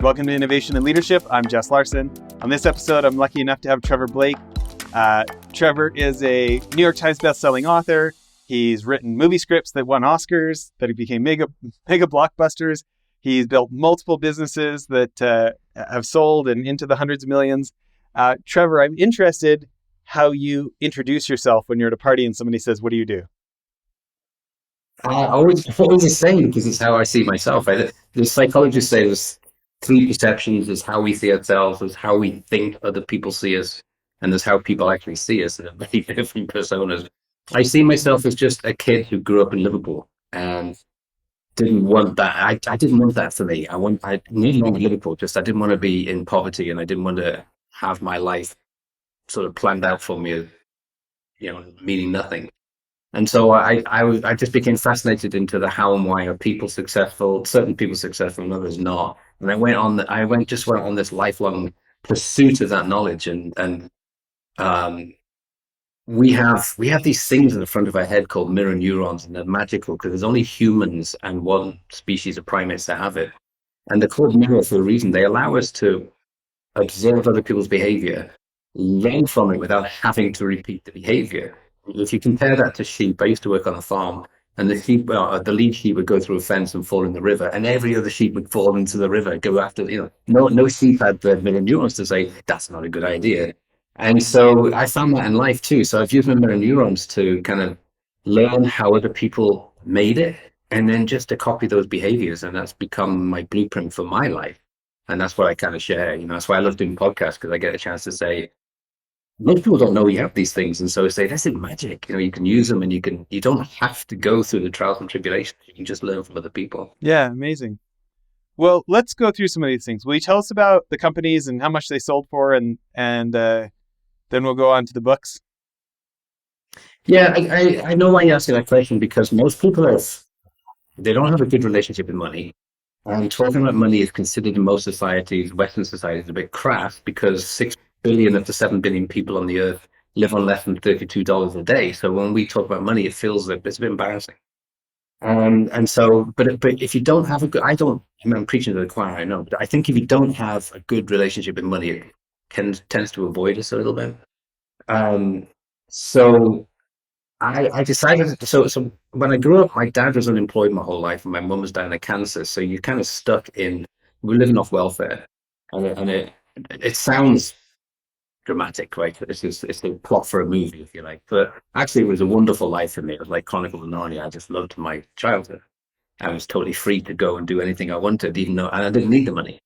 Welcome to Innovation and Leadership. I'm Jess Larson. On this episode, I'm lucky enough to have Trevor Blake. Trevor is a New York Times bestselling author. He's written movie scripts that won Oscars, that became mega blockbusters. He's built multiple businesses that have sold and into the hundreds of millions. Trevor, I'm interested how you introduce yourself when you're at a party and somebody says, "What do you do?" I always the same because it's how I see myself. The psychologists say there's three perceptions: is how we see ourselves, there's how we think other people see us, and there's how people actually see us. They're very different personas. I see myself as just a kid who grew up in Liverpool and didn't want that. I didn't want that for me. I didn't want Liverpool. Just I didn't want to be in poverty, and I didn't want to have my life sort of planned out for me, meaning nothing. And so I just became fascinated into the how and why are people successful, certain people successful and others not. And I went on this lifelong pursuit of that knowledge. And we have these things in the front of our head called mirror neurons, and they're magical because there's only humans and one species of primates that have it. And they're called mirror for a reason. They allow us to observe other people's behavior, learn from it without having to repeat the behavior. If you compare that to sheep, I used to work on a farm, and the lead sheep would go through a fence and fall in the river, and every other sheep would fall into the river, go after, no sheep had the mirror neurons to say, that's not a good idea. And so I found that in life too. So I've used my mirror neurons to kind of learn how other people made it, and then just to copy those behaviors. And that's become my blueprint for my life. And that's what I kind of share. That's why I love doing podcasts, because I get a chance to say, most people don't know you have these things, and so say that's in magic. You can use them, and you don't have to go through the trials and tribulations. You can just learn from other people. Yeah, amazing. Well, let's go through some of these things. Will you tell us about the companies and how much they sold for, and then we'll go on to the books? Yeah, I know why you're asking that question, because most people they don't have a good relationship with money. And talking about money is considered in most societies, Western societies, a bit crass, because 6 billion of the 7 billion people on the earth live on less than $32 a day. So when we talk about money, it feels like it's a bit embarrassing. And so, but if you don't have I'm preaching to the choir, I know, but I think if you don't have a good relationship with money, it tends to avoid us a little bit. So I decided, so when I grew up, my dad was unemployed my whole life, and my mum was dying of cancer. So you're kind of stuck we're living off welfare, and it sounds dramatic, right? It's the plot for a movie, if you like. But actually, it was a wonderful life for me. It was like Chronicle of Narnia. I just loved my childhood. I was totally free to go and do anything I wanted, and I didn't need the money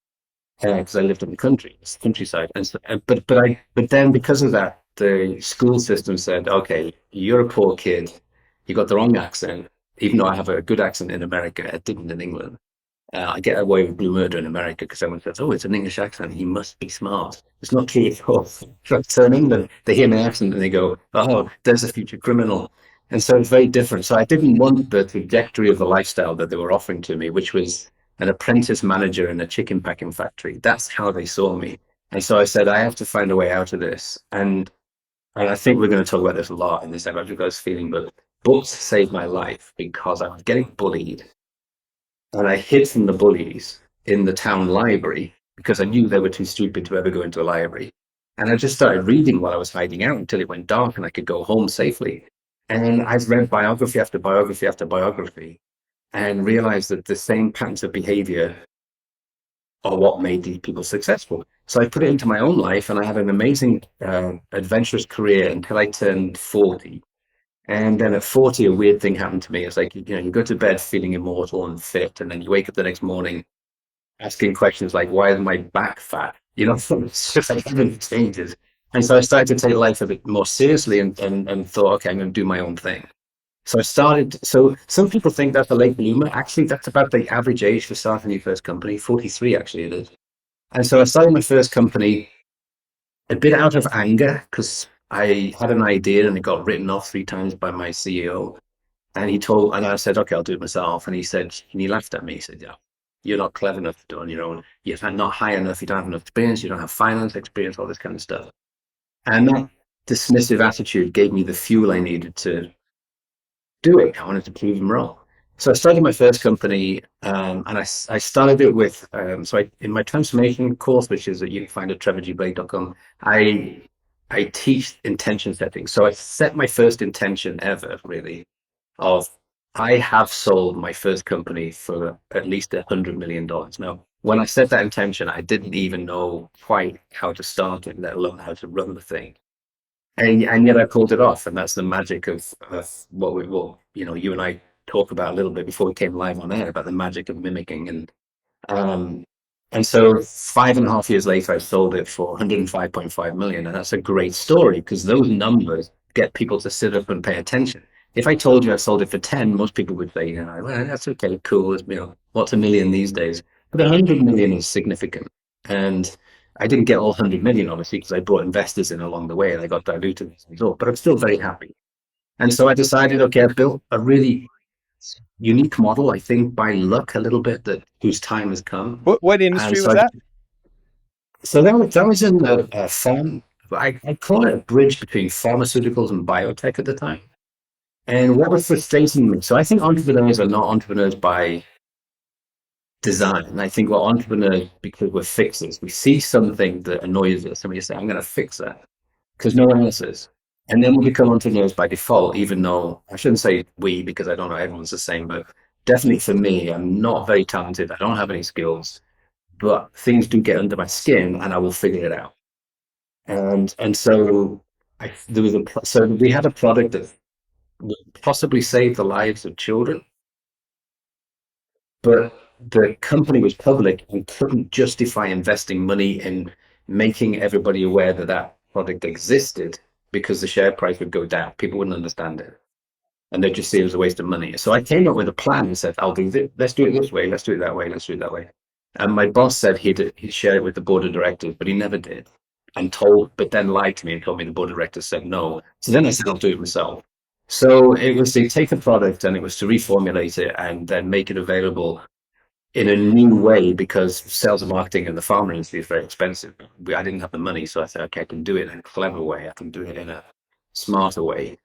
because I lived in the countryside. And so, but then because of that, the school system said, "Okay, you're a poor kid. You got the wrong accent." Even though I have a good accent in America, I didn't in England. I get away with blue murder in America because someone says, "Oh, it's an English accent. He must be smart." It's not true at all. So in England, they hear my accent and they go, "Oh, there's a future criminal." And so it's very different. So I didn't want the trajectory of the lifestyle that they were offering to me, which was an apprentice manager in a chicken packing factory. That's how they saw me. And so I said, I have to find a way out of this. And I think we're going to talk about this a lot in this episode, because feeling, but books saved my life because I was getting bullied. And I hid from the bullies in the town library because I knew they were too stupid to ever go into a library. And I just started reading while I was hiding out until it went dark and I could go home safely. And I've read biography after biography after biography and realized that the same patterns of behavior are what made these people successful. So I put it into my own life, and I had an amazing, adventurous career until I turned 40. And then at 40, a weird thing happened to me. It's like, you go to bed feeling immortal and fit, and then you wake up the next morning asking questions like, why is my back fat? It's just like everything changes. And so I started to take life a bit more seriously and thought, okay, I'm going to do my own thing. So so some people think that's a late bloomer. Actually, that's about the average age for starting your first company. 43, actually, it is. And so I started my first company a bit out of anger because I had an idea and it got written off 3 times by my CEO. And I said, okay, I'll do it myself. And he laughed at me. He said, yeah, you're not clever enough to do it on your own. You're not high enough. You don't have enough experience. You don't have finance experience, all this kind of stuff. And that dismissive attitude gave me the fuel I needed to do it. I wanted to prove him wrong. So I started my first company, and I started it with in my transformation course, which is that you can find at trevorblake.com. I teach intention setting. So I set my first intention ever, really, of I have sold my first company for at least $100 million. Now, when I set that intention, I didn't even know quite how to start it, let alone how to run the thing. And yet I pulled it off, and that's the magic of what you and I talked about a little bit before we came live on air about the magic of mimicking. Um, and so 5.5 years later, I sold it for 105.5 million, and that's a great story because those numbers get people to sit up and pay attention. If I told you I sold it for 10, most people would say, well, that's okay, cool. What's a million these days? But 100 million is significant, and I didn't get all 100 million, obviously, because I brought investors in along the way and I got diluted as a result, but I'm still very happy. And so I decided, okay, I've built a really unique model, I think by luck a little bit, that whose time has come. What And industry was so, that? that was in the farm. I call it a bridge between pharmaceuticals and biotech at the time. And what was frustrating me, so I think entrepreneurs are not entrepreneurs by design. And I think we're entrepreneurs because we're fixers. We see something that annoys us and we say, I'm going to fix that because no one else is. And then we become entrepreneurs by default, even though I shouldn't say we because I don't know everyone's the same, but definitely for me, I'm not very talented. I don't have any skills, but things do get under my skin and I will figure it out. And so so we had a product that would possibly save the lives of children, but the company was public and couldn't justify investing money in making everybody aware that that product existed because the share price would go down. People wouldn't understand it. And they'd just see it as a waste of money. So I came up with a plan and said, I'll do this. Let's do it this way. Let's do it that way. Let's do it that way. And my boss said he'd share it with the board of directors, but he never did. But then lied to me and told me the board of directors said no. So then I said, I'll do it myself. So it was to take a product and it was to reformulate it and then make it available in a new way because sales and marketing in the pharma industry is very expensive. I didn't have the money, so I said, okay, I can do it in a clever way. I can do it in a smarter way.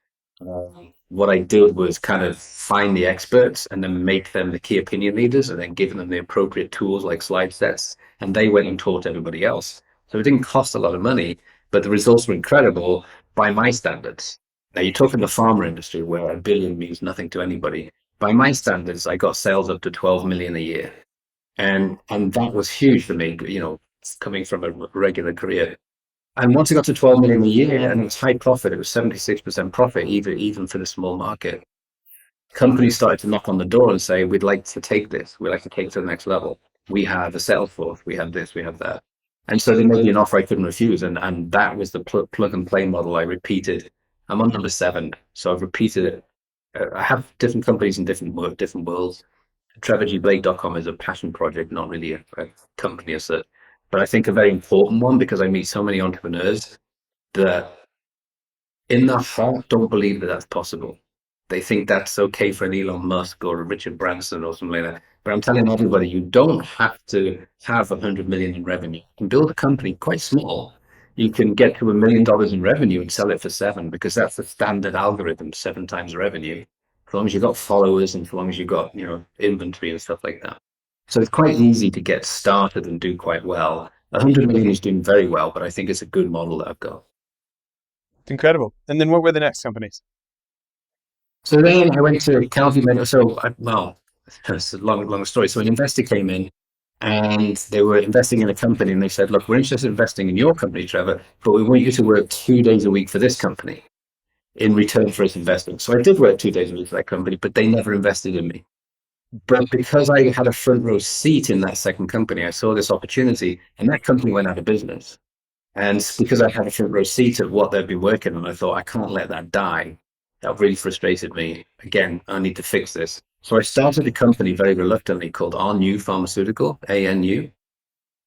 What I did was kind of find the experts and then make them the key opinion leaders and then give them the appropriate tools like slide sets. And they went and taught everybody else. So it didn't cost a lot of money, but the results were incredible by my standards. Now you talk in the pharma industry where a billion means nothing to anybody. By my standards, I got sales up to 12 million a year. And that was huge for me, coming from a regular career. And once it got to 12 million a year and it was high profit, it was 76% profit, even for the small market. Companies started to knock on the door and say, we'd like to take this. We'd like to take it to the next level. We have a sales force. We have this, we have that. And so they made me an offer I couldn't refuse. And that was the plug and play model I repeated. I'm on number 7. So I've repeated it. I have different companies in different worlds. TrevorBlake.com is a passion project, not really a company as such. But I think a very important one because I meet so many entrepreneurs that in their heart don't believe that that's possible. They think that's okay for an Elon Musk or a Richard Branson or something like that. But I'm telling everybody, you don't have to have 100 million in revenue. You can build a company quite small. You can get to $1 million in revenue and sell it for 7 because that's the standard algorithm, 7 times revenue. As long as you've got followers and as long as you've got, inventory and stuff like that. So it's quite easy to get started and do quite well. 100 million is doing very well, but I think it's a good model that I've got. It's incredible. And then what were the next companies? So then I went to Calvi Medical. It's a long story. So an investor came in and they were investing in a company and they said, look, we're interested in investing in your company, Trevor, but we want you to work 2 days a week for this company in return for its investment. So I did work 2 days a week for that company, but they never invested in me. But because I had a front row seat in that second company, I saw this opportunity and that company went out of business. And because I had a front row seat of what they'd been working on, I thought, I can't let that die. That really frustrated me. Again, I need to fix this. So I started a company very reluctantly called Onu Pharmaceutical, ANU.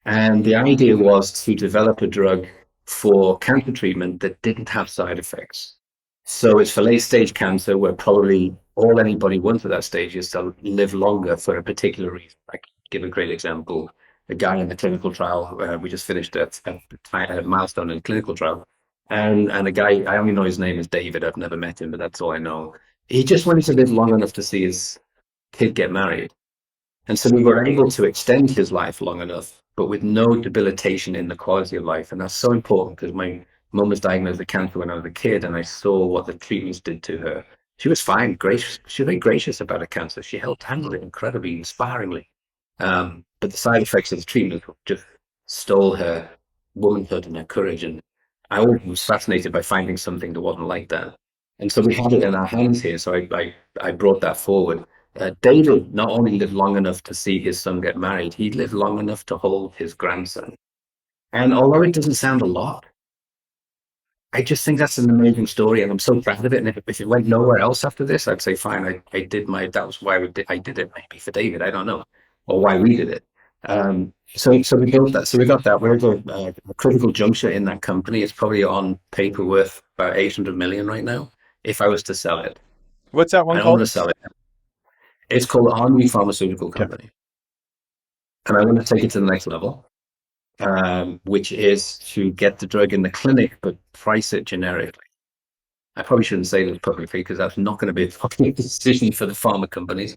And the idea was to develop a drug for cancer treatment that didn't have side effects. So it's for late stage cancer where probably all anybody wants at that stage is to live longer for a particular reason. I can give a great example. A guy in the clinical trial, we just finished a milestone in a clinical trial. And a guy, I only know his name is David. I've never met him, but that's all I know. He just wanted to live long enough to see kid get married. And so we were able to extend his life long enough, but with no debilitation in the quality of life. And that's so important because my mum was diagnosed with cancer when I was a kid, and I saw what the treatments did to her. She was fine, gracious. She was very gracious about her cancer. She handled it incredibly, inspiringly. But the side effects of the treatment just stole her womanhood and her courage. And I always was fascinated by finding something that wasn't like that. And so we had it in our hands here. So I brought that forward. David not only lived long enough to see his son get married, he lived long enough to hold his grandson. And although it doesn't sound a lot, I just think that's an amazing story, and I'm so proud of it. And if it went nowhere else after this, I'd say, fine, I did that was why I did it, maybe for David, I don't know, or why we did it. So we built that. So we got that. We're at a critical juncture in that company. It's probably on paper worth about 800 million right now. If I was to sell it, What's that one I don't want called? to sell it. It's called Onu Pharmaceutical Okay. Company, and I want to take it to the next level, which is to get the drug in the clinic, but price it generically. I probably shouldn't say this publicly because that's not going to be a popular decision for the pharma companies.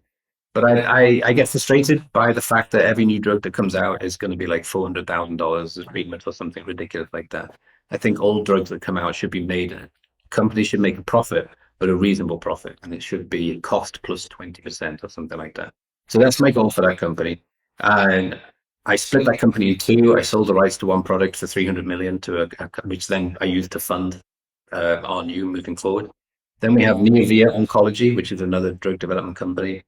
But I get frustrated by the fact that every new drug that comes out is going to be like $400,000 a treatment or something ridiculous like that. I think all drugs that come out should be made. Companies should make a profit, but a reasonable profit, and it should be cost plus 20% or something like that. So that's my goal for that company. And I split that company in two. I sold the rights to one product for 300 million which then I used to fund our new moving forward. Then we have Neovia Oncology, which is another drug development company.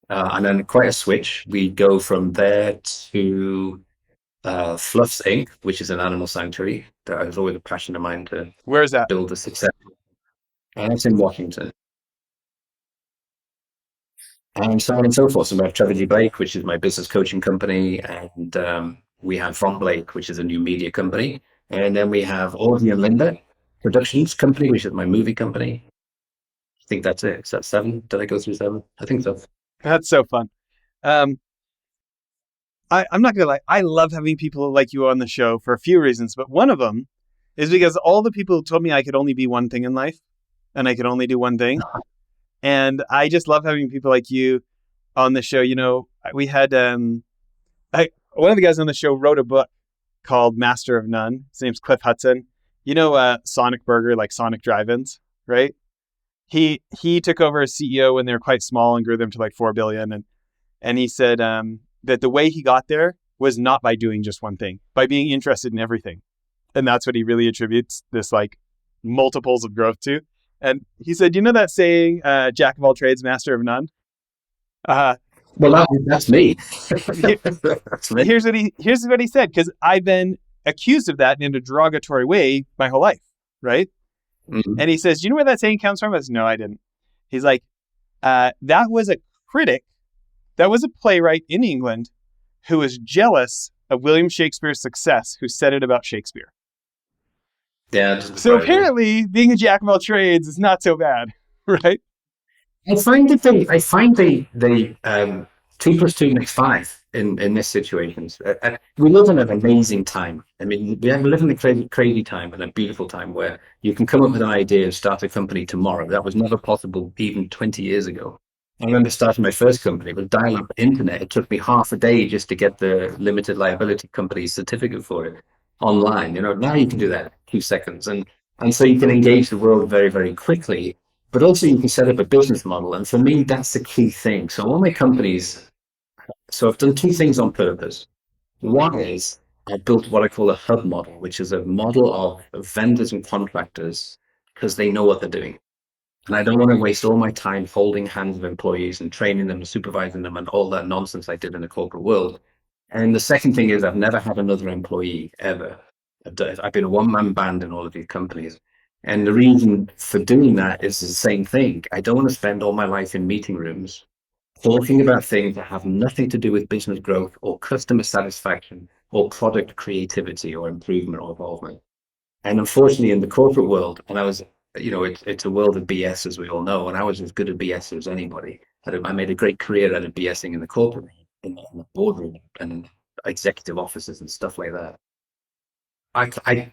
And then quite a switch. We go from there to Fluffs Inc., which is an animal sanctuary that was always a passion of mine to Where is that? build a success. And it's in Washington. And so on and so forth. So we have Trevor Blake, which is my business coaching company. And we have From Blake, which is a new media company. And then we have Audie and Linda Productions Company, which is my movie company. I think that's it. Is that seven? Did I go through seven? I think so. That's so fun. Um, I'm not gonna lie. I love having people like you on the show for a few reasons, but one of them is because all the people told me I could only be one thing in life, and I could only do one thing, and I just love having people like you on the show. You know, we had one of the guys on the show wrote a book called Master of None. His name's Cliff Hudson. You know, Sonic Burger, like Sonic Drive-ins, right? He took over as CEO when they were quite small and grew them to like 4 billion, and he said that the way he got there was not by doing just one thing, by being interested in everything. And that's what he really attributes this like multiples of growth to. And he said, you know that saying, jack of all trades, master of none? Uh, Well, that's me. That's me. here's what he said, because I've been accused of that in a derogatory way my whole life, right? Mhm. And he says, do you know where that saying comes from? I said, no, I didn't. He's like, that was a critic, that was a playwright in England who was jealous of William Shakespeare's success, who said it about Shakespeare. Yeah. So apparently, being a jack of all trades is not so bad, right? I find they 2 plus 2 makes 5 in this situation. We live in an amazing time. I mean, we live in a crazy time and a beautiful time where you can come up with an idea and start a company tomorrow. That was never possible even 20 years ago. I remember starting my first company with dial-up internet. It took me half a day just to get the limited liability company certificate for it online. You know, now you can do that in 2 seconds, and so you can engage the world very, very quickly. But also you can set up a business model, and for me, that's the key thing. So all my companies, so I've done two things on purpose. One is I built what I call a hub model, which is a model of vendors and contractors because they know what they're doing. And I don't want to waste all my time holding hands of employees and training them and supervising them and all that nonsense I did in the corporate world. And the second thing is I've never had another employee ever. I've been a one-man band in all of these companies. And the reason for doing that is the same thing. I don't want to spend all my life in meeting rooms talking about things that have nothing to do with business growth or customer satisfaction or product creativity or improvement or involvement. And unfortunately, in the corporate world, and it's a world of BS, as we all know, and I was as good at BS as anybody. I made a great career out of BSing in the corporate, in the boardroom and executive offices and stuff like that. I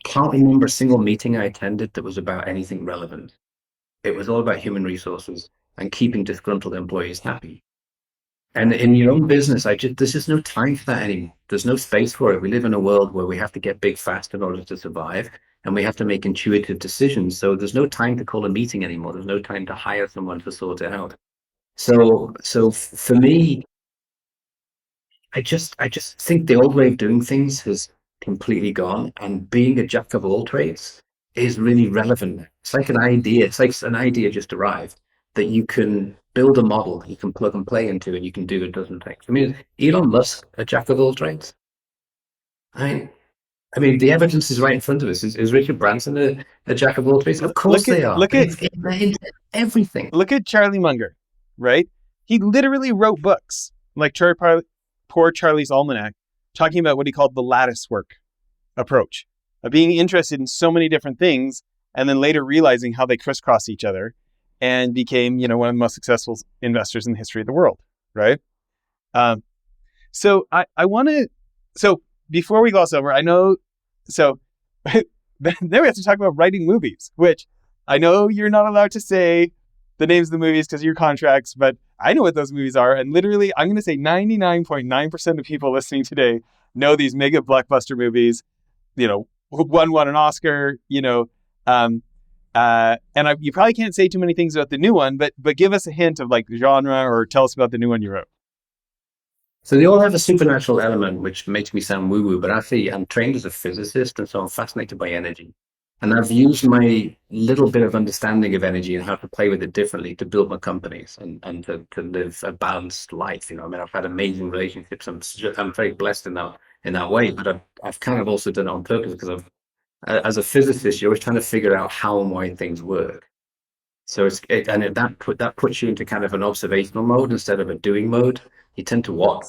can't remember a single meeting I attended that was about anything relevant. It was all about human resources and keeping disgruntled employees happy. And in your own business, there's just no time for that anymore. There's no space for it. We live in a world where we have to get big fast in order to survive, and we have to make intuitive decisions. So there's no time to call a meeting anymore. There's no time to hire someone to sort it out. For me, I just think the old way of doing things has completely gone, and being a jack of all trades is really relevant. It's like an idea. It's like an idea just arrived that you can build a model, you can plug and play into, and you can do a dozen things. I mean, Elon Musk, a jack of all trades. I, I mean, the evidence is right in front of us. Is Richard Branson a jack of all trades? Of course Look at they are. look at They're into everything. look at Charlie Munger, right? He literally wrote books like Poor Charlie's Almanac, talking about what he called the lattice work approach of being interested in so many different things, and then later realizing how they crisscross each other, and became, one of the most successful investors in the history of the world, right? Um, I want to. So before we gloss over, I know. So then we have to talk about writing movies, which I know you're not allowed to say the names of the movies because of your contracts, but I know what those movies are. And literally, I'm going to say 99.9% of people listening today know these mega blockbuster movies, who won an Oscar, you probably can't say too many things about the new one, but give us a hint of like genre, or tell us about the new one you wrote. So they all have a supernatural element, which makes me sound woo-woo, but actually I'm trained as a physicist, and so I'm fascinated by energy. And I've used my little bit of understanding of energy and how to play with it differently to build my companies and to live a balanced life. I mean, I've had amazing relationships. I'm very blessed in that way, but I've kind of also done it on purpose because as a physicist, you're always trying to figure out how and why things work. So that puts you into kind of an observational mode instead of a doing mode. You tend to watch,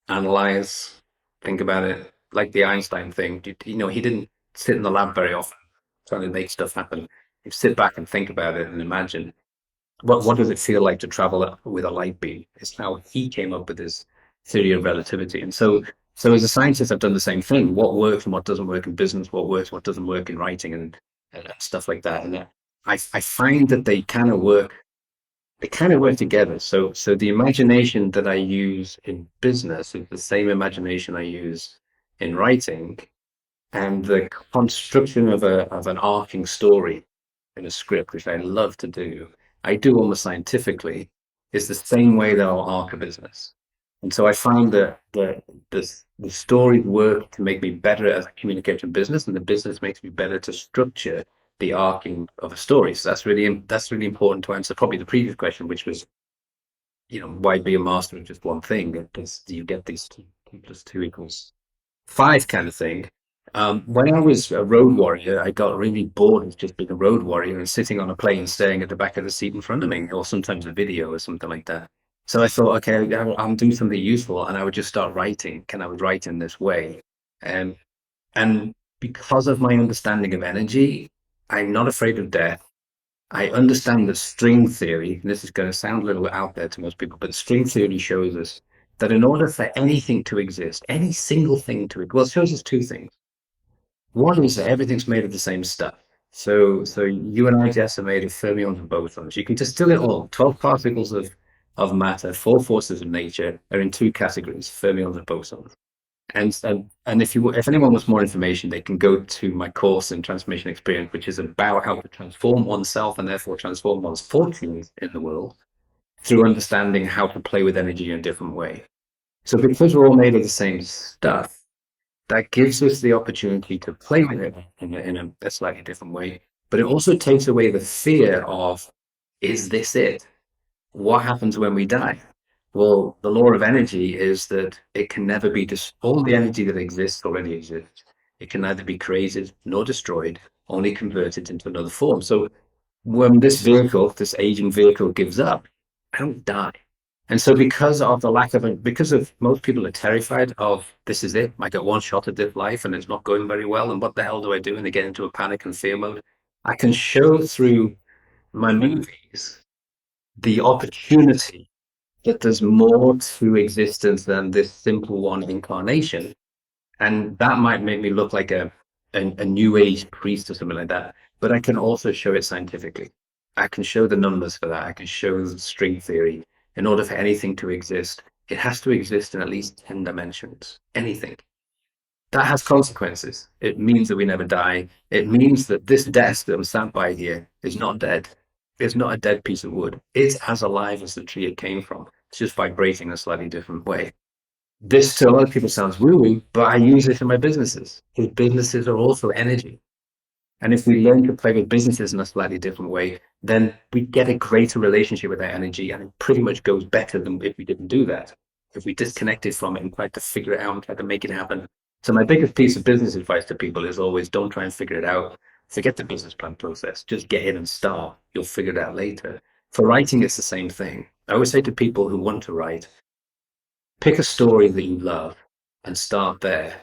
analyze, think about it, like the Einstein thing. He didn't sit in the lab very often trying to make stuff happen. You sit back and think about it and imagine what does it feel like to travel with a light beam? It's how he came up with his theory of relativity. And so as a scientist, I've done the same thing. What works and what doesn't work in business, what works, what doesn't work in writing, and stuff like that. And I find that they kind of work together. So the imagination that I use in business is the same imagination I use in writing, and the construction of an arcing story in a script, which I love to do, I do almost scientifically, is the same way that I'll arc a business. And so I find that the stories work to make me better as a communicator in business, and the business makes me better to structure the arcing of a story. So that's really important to answer probably the previous question, which was, why be a master of just one thing? Because you get these two plus two equals five kind of thing. When I was a road warrior, I got really bored of just being a road warrior and sitting on a plane, staring at the back of the seat in front of me, or sometimes a video or something like that. So I thought, okay, I'm doing something useful, and I would just start writing. I would write in this way? Um, and because of my understanding of energy, I'm not afraid of death. I understand the string theory. This is going to sound a little out there to most people, but string theory shows us that in order for anything to exist, any single thing well, it shows us two things. One is that everything's made of the same stuff. So you and I, Jess, are made of fermions and bosons. You can distill it all. 12 particles of matter, four forces of nature are in two categories, fermions and bosons. And if anyone wants more information, they can go to my course in transformation experience, which is about how to transform oneself and therefore transform one's fortunes in the world through understanding how to play with energy in a different way. So because we're all made of the same stuff, that gives us the opportunity to play with it in a slightly different way. But it also takes away the fear of, is this it? What happens when we die? Well, the law of energy is that it can never be all the energy that exists already exists. It can neither be created nor destroyed, only converted into another form. So when this aging vehicle gives up, I don't die. And so because of most people are terrified of, this is it, I get one shot at this life and it's not going very well, and what the hell do I do? And they get into a panic and fear mode. I can show through my movies the opportunity that there's more to existence than this simple one incarnation. And that might make me look like a new age priest or something like that. But I can also show it scientifically. I can show the numbers for that. I can show the string theory. In order for anything to exist, it has to exist in at least 10 dimensions. Anything. That has consequences. It means that we never die. It means that this desk that I'm sat by here is not dead. It's not a dead piece of wood. It's as alive as the tree it came from. It's just vibrating in a slightly different way. This to a lot of people sounds woo-woo, but I use this in my businesses. Because businesses are also energy. And if we learn to play with businesses in a slightly different way, then we get a greater relationship with that energy, and it pretty much goes better than if we didn't do that. If we disconnected from it and tried to figure it out and tried to make it happen. So my biggest piece of business advice to people is always don't try and figure it out. Forget the business plan process. Just get in and start. You'll figure it out later. For writing, it's the same thing. I always say to people who want to write, pick a story that you love and start there.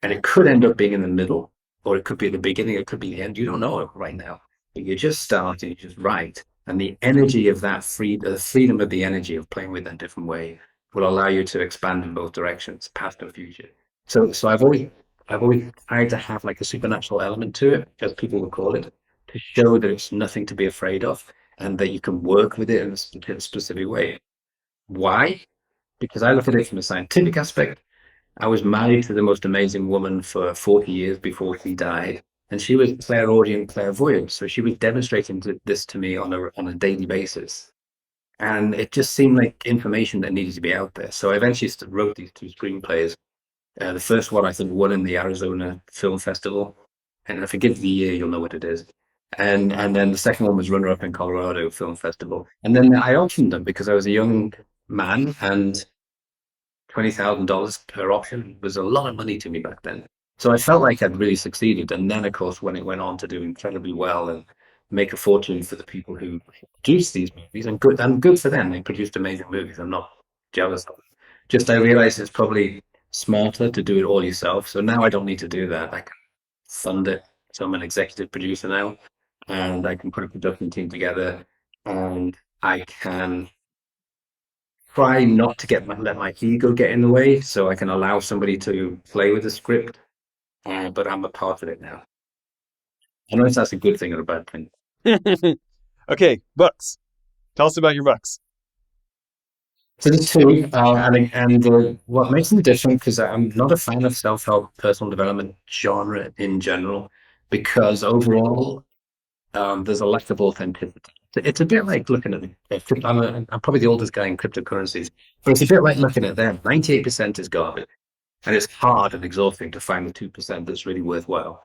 And it could end up being in the middle, or it could be at the beginning, it could be the end. You don't know it right now. But you just start and you just write. And the energy of that the freedom of the energy of playing with that different way will allow you to expand in both directions, past and future. So I've always tried to have like a supernatural element to it, as people would call it, to show that it's nothing to be afraid of and that you can work with it in a specific way. Why? Because I look at it from a scientific aspect. I was married to the most amazing woman for 40 years before she died, and she was clairaudient, clairvoyant. So she was demonstrating this to me on a daily basis, and it just seemed like information that needed to be out there. So I eventually wrote these two screenplays. The first one I think won in the Arizona Film Festival, and if I forget the year, you'll know what it is. And then the second one was runner-up in Colorado Film Festival, and then I auctioned them because I was a young man and $20,000 per option was a lot of money to me back then. So I felt like I'd really succeeded. And then, of course, when it went on to do incredibly well and make a fortune for the people who produced these movies, and good for them, they produced amazing movies. I'm not jealous of them. Just I realized it's probably smarter to do it all yourself. So now I don't need to do that. I can fund it. So I'm an executive producer now, and I can put a production team together, and I can try not to let my ego get in the way, so I can allow somebody to play with the script. But I'm a part of it now. I know if that's a good thing or a bad thing. Okay, books. Tell us about your books. So there's two, and what makes them different, because I'm not a fan of self-help personal development genre in general, because overall there's a lack of authenticity. It's a bit like looking at I'm probably the oldest guy in cryptocurrencies, but it's a bit like looking at them. 98% is garbage, and it's hard and exhausting to find the 2% that's really worthwhile.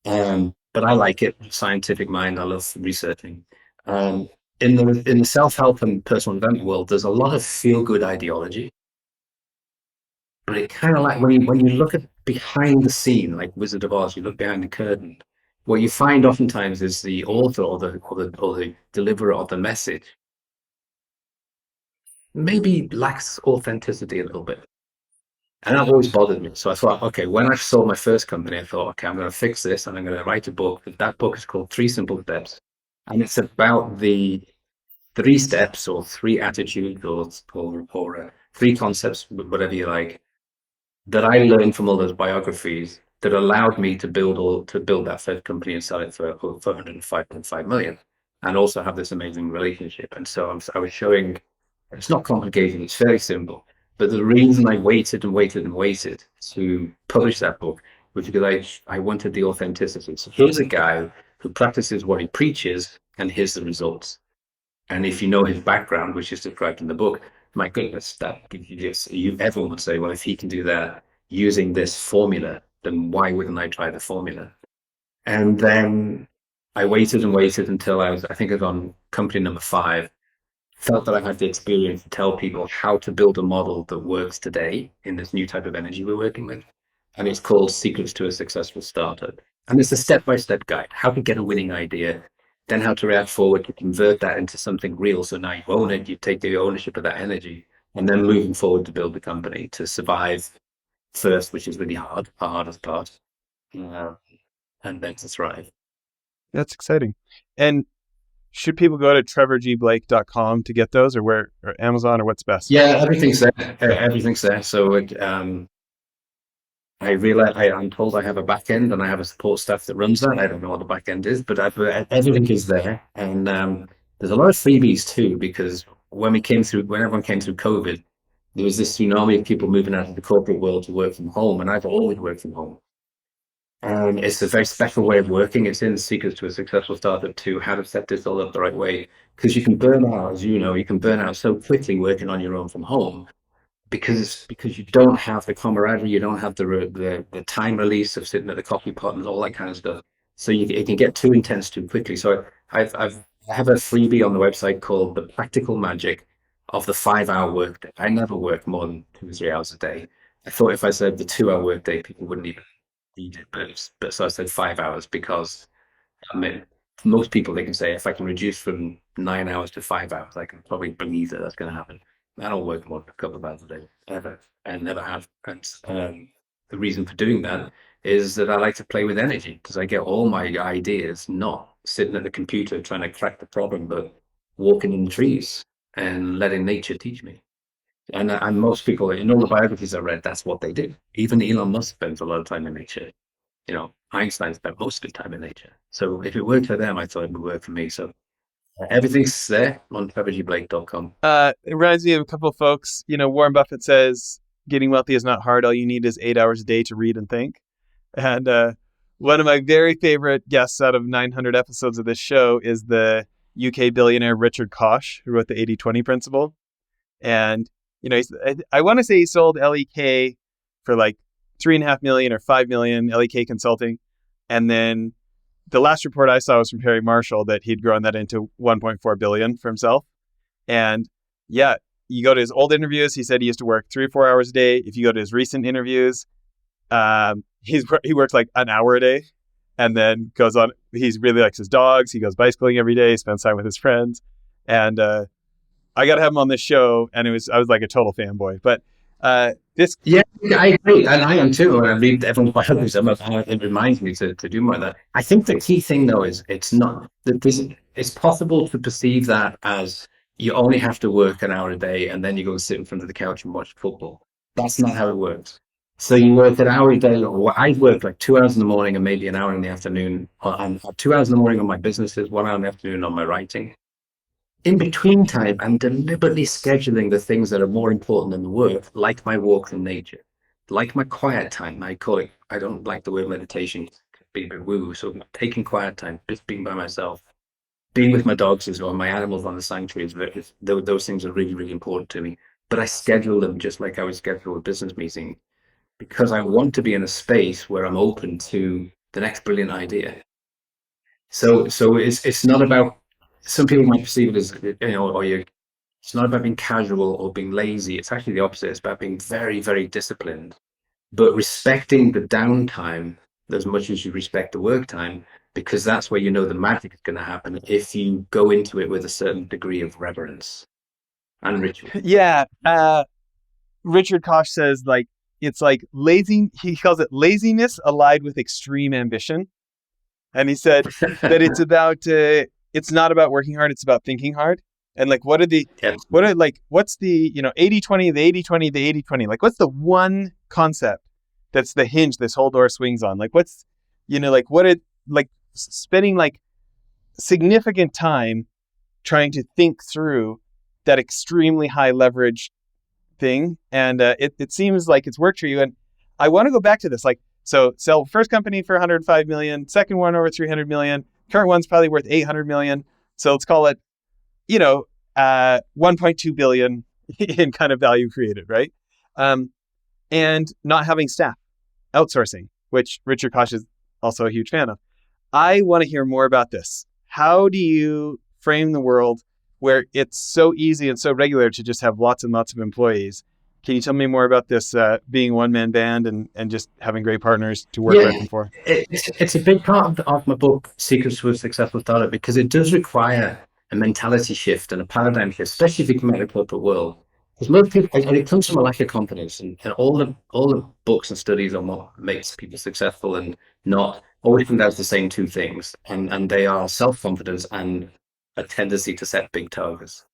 But I like it. Scientific mind. I love researching. Um, in the self help and personal development world, there's a lot of feel good ideology, but it kind of like when you look at behind the scene, like Wizard of Oz, you look behind the curtain. What you find oftentimes is the author or the deliverer of the message maybe lacks authenticity a little bit. And that always bothered me. So I thought, okay, when I sold my first company, I thought, okay, I'm going to fix this and I'm going to write a book. That book is called Three Simple Steps. And it's about the three steps or three attitudes or three concepts, whatever you like, that I learned from all those biographies that allowed me to build that first company and sell it for 105.5 million and also have this amazing relationship. And so I was showing it's not complicated, it's very simple. But the reason I waited and waited and waited to publish that book was because I wanted the authenticity. So here's a guy who practices what he preaches, and here's the results. And if you know his background, which is described in the book, my goodness, that gives you this. Everyone would say, well, if he can do that using this formula, then why wouldn't I try the formula? And then I waited and waited until I think I was on company number 5, felt that I had the experience to tell people how to build a model that works today in this new type of energy we're working with. And it's called Secrets to a Successful Startup. And it's a step-by-step guide, how to get a winning idea, then how to react forward to convert that into something real. So now you own it, you take the ownership of that energy, and then moving forward to build the company to survive first, which is really hard, the hardest part, and then to thrive. That's exciting. And should people go to trevorgblake.com to get those, or Amazon, or what's best? Yeah, everything's there. Everything's there. So I realize I'm told I have a back end and I have a support staff that runs that. I don't know what the back end is, but everything is there. And there's a lot of freebies too, because when everyone came through COVID, there was this tsunami of people moving out of the corporate world to work from home, and I've always worked from home. And it's a very special way of working. It's in Secrets to a Successful Startup too, how to set this all up the right way. Because you can burn out, as you know, you can burn out so quickly working on your own from home because you don't have the camaraderie, you don't have the time release of sitting at the coffee pot and all that kind of stuff. So it can get too intense too quickly. So I have a freebie on the website called The Practical Magic of the 5 hour workday. I never work more than 2 or 3 hours a day. I thought if I said the 2 hour workday, people wouldn't even need it, but so I said 5 hours because I mean, most people they can say if I can reduce from 9 hours to 5 hours, I can probably believe that that's going to happen. I don't work more than a couple of hours a day ever, and never have. And the reason for doing that is that I like to play with energy because I get all my ideas not sitting at the computer trying to crack the problem, but walking in the trees and letting nature teach me. And most people in all the biographies I read, that's what they do. Even Elon Musk spends a lot of time in nature. Einstein spent most of his time in nature. So if it worked for them, I thought it would work for me. So everything's there on trevorblake.com. It reminds me of a couple of folks. Warren Buffett says getting wealthy is not hard. All you need is 8 hours a day to read and think. And one of my very favorite guests out of 900 episodes of this show is the UK billionaire Richard Koch, who wrote the 80/20 principle. And, I want to say he sold LEK for like 3.5 million or 5 million, LEK Consulting. And then the last report I saw was from Perry Marshall that he'd grown that into 1.4 billion for himself. And yeah, you go to his old interviews, he said he used to work 3 or 4 hours a day. If you go to his recent interviews, he works like an hour a day and then goes on. He really likes his dogs. He goes bicycling every day, spends time with his friends. And I got to have him on this show. And I was like a total fanboy. But this. Yeah, I agree. And I am too. And I read everyone's biographies. It reminds me to do more of that. I think the key thing, though, is it's not that it's possible to perceive that as you only have to work an hour a day and then you go and sit in front of the couch and watch football. That's not how it works. So you work an hour a day, or I work like 2 hours in the morning and maybe an hour in the afternoon. And 2 hours in the morning on my businesses, 1 hour in the afternoon on my writing. In between time, I'm deliberately scheduling the things that are more important than the work, like my walks in nature, like my quiet time. I call it, I don't like the word meditation, it could be a bit woo. So taking quiet time, just being by myself, being with my dogs as well, my animals on the sanctuary, those things are really, really important to me. But I schedule them just like I would schedule a business meeting because I want to be in a space where I'm open to the next brilliant idea. So it's not about, some people might perceive it as, or it's not about being casual or being lazy. It's actually the opposite. It's about being very, very disciplined, but respecting the downtime as much as you respect the work time, because that's where you know the magic is going to happen if you go into it with a certain degree of reverence and ritual. Yeah. Richard Koch says like it's like lazy. He calls it laziness allied with extreme ambition. And he said that it's not about working hard, it's about thinking hard. And like, what's the, 80/20, the 80/20, the 80/20? Like, what's the one concept that's the hinge this whole door swings on? Like, spending like significant time trying to think through that extremely high leverage thing. And it seems like it's worked for you. And I want to go back to this. Like, so sell first company for 105 million, second one over 300 million, current one's probably worth 800 million. So let's call it, 1.2 billion in kind of value created, right? And not having staff, outsourcing, which Richard Koch is also a huge fan of. I want to hear more about this. How do you frame the world where it's so easy and so regular to just have lots and lots of employees? Can you tell me more about this being a one-man band and just having great partners to work with and for? It's a big part of my book, Secrets to a Successful Startup, because it does require a mentality shift and a paradigm shift, especially if you come out of the corporate world. Because most people, and it comes from a lack of confidence, and all the books and studies on what makes people successful and not always come down to the same two things, and they are self-confidence and a tendency to set big targets.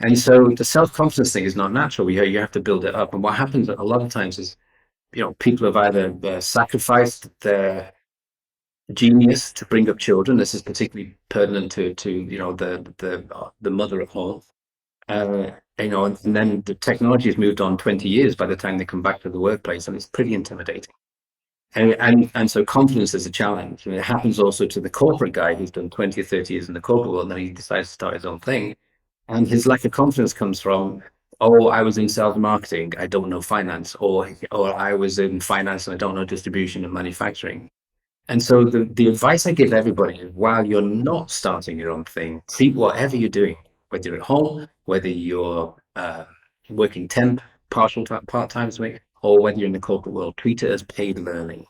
And so the self-confidence thing is not natural. You have to build it up. And what happens a lot of times is, people have either sacrificed their genius to bring up children. This is particularly pertinent to the mother at home. and then the technology has moved on 20 years by the time they come back to the workplace, and it's pretty intimidating. And so confidence is a challenge. And it happens also to the corporate guy who's done 20 or 30 years in the corporate world, and then he decides to start his own thing. And his lack of confidence comes from, oh, I was in sales and marketing, I don't know finance, or I was in finance and I don't know distribution and manufacturing. And so the advice I give everybody is while you're not starting your own thing, treat whatever you're doing, whether you're at home, whether you're working temp, part-time week, or whether you're in the corporate world, treat it as paid learning.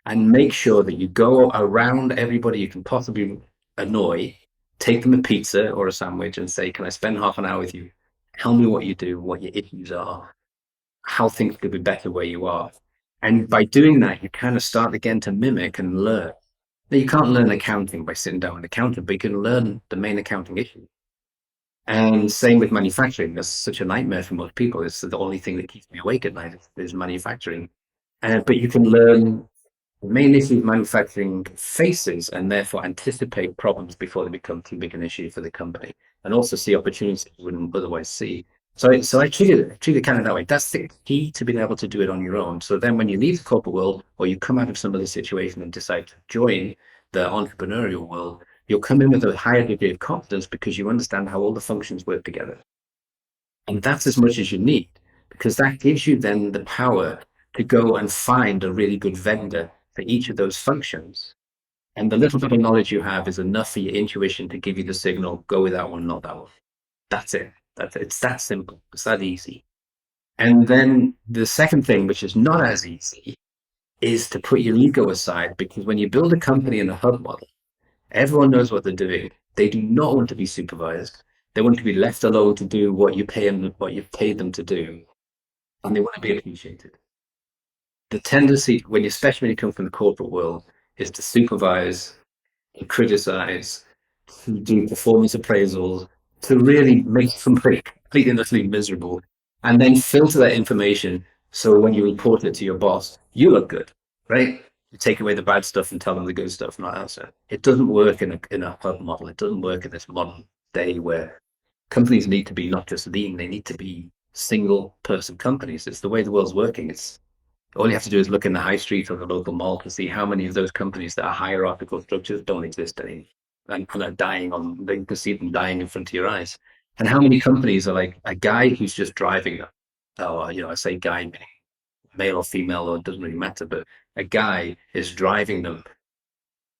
And make sure that you go around everybody you can possibly annoy, take them a pizza or a sandwich and say, can I spend half an hour with you? Tell me what you do, what your issues are, how things could be better where you are. And by doing that, you kind of start again to mimic and learn. Now, you can't learn accounting by sitting down with an accountant, but you can learn the main accounting issue. And same with manufacturing. That's such a nightmare for most people. It's the only thing that keeps me awake at night is manufacturing. But you can learn the main issue manufacturing faces and therefore anticipate problems before they become too big an issue for the company, and also see opportunities you wouldn't otherwise see. So I treat it kind of that way. That's the key to being able to do it on your own. So then when you leave the corporate world or you come out of some other situation and decide to join the entrepreneurial world, you'll come in with a higher degree of confidence because you understand how all the functions work together. And that's as much as you need, because that gives you then the power to go and find a really good vendor for each of those functions. And the little bit of knowledge you have is enough for your intuition to give you the signal, go with that one, not that one. That's it. It's that simple. It's that easy. And then the second thing, which is not as easy, is to put your ego aside, because when you build a company in a hub model, everyone knows what they're doing. They do not want to be supervised. They want to be left alone to do what you pay them, what you've paid them to do, and they want to be appreciated. The tendency, especially when you come from the corporate world, is to supervise and criticize, to do performance appraisals, to really make somebody completely and utterly miserable, and then filter that information so when you report it to your boss, you look good, right? You take away the bad stuff and tell them the good stuff, not answer. It doesn't work in a hub model. It doesn't work in this modern day where companies need to be not just lean, they need to be single person companies. It's the way the world's working. It's all you have to do is look in the high street or the local mall to see how many of those companies that are hierarchical structures don't exist anymore and are dying on, you can see them dying in front of your eyes. And how many companies are like a guy who's just driving, or, I say guy, meaning male or female, or it doesn't really matter, but a guy is driving them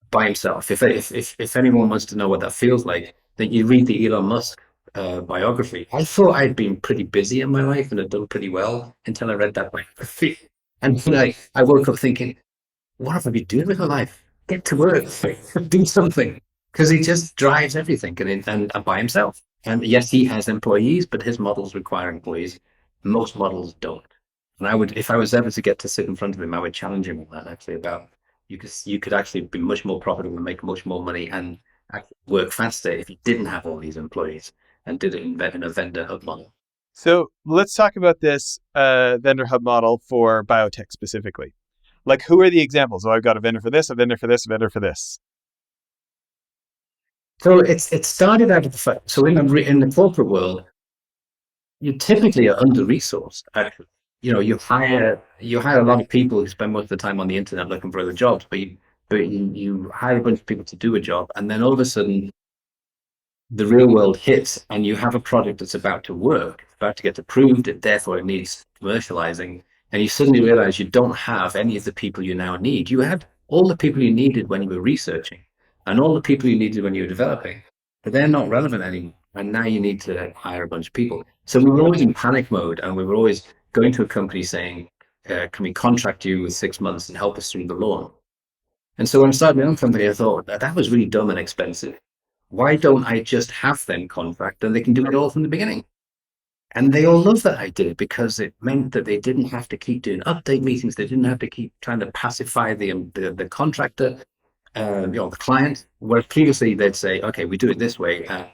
by himself. If anyone wants to know what that feels like, then you read the Elon Musk biography. I thought I'd been pretty busy in my life and had done pretty well until I read that biography. And then I woke up thinking, what have I been doing with my life? Get to work, do something. Because he just drives everything and by himself. And yes, he has employees, but his models require employees. Most models don't. And if I was ever to get to sit in front of him, I would challenge him on that actually about you could actually be much more profitable and make much more money and actually work faster if you didn't have all these employees and did it in a vendor hub model. So let's talk about this vendor hub model for biotech specifically. Like, who are the examples? Oh, I've got a vendor for this, a vendor for this, a vendor for this. So it started out of the fact. So in the corporate world, you typically are under resourced. Actually, you hire a lot of people who spend most of the time on the internet looking for other jobs, but you hire a bunch of people to do a job, and then all of a sudden the real world hits and you have a product that's about to work, about to get approved, and therefore it needs commercializing. And you suddenly realize you don't have any of the people you now need. You had all the people you needed when you were researching and all the people you needed when you were developing, but they're not relevant anymore. And now you need to hire a bunch of people. So we were always in panic mode, and we were always going to a company saying, can we contract you with 6 months and help us through the launch? And so when I started my own company, I thought that was really dumb and expensive. Why don't I just have them contract and they can do it all from the beginning? And they all loved that idea because it meant that they didn't have to keep doing update meetings. They didn't have to keep trying to pacify the contractor, the client. Where previously they'd say, okay, we do it this way. And,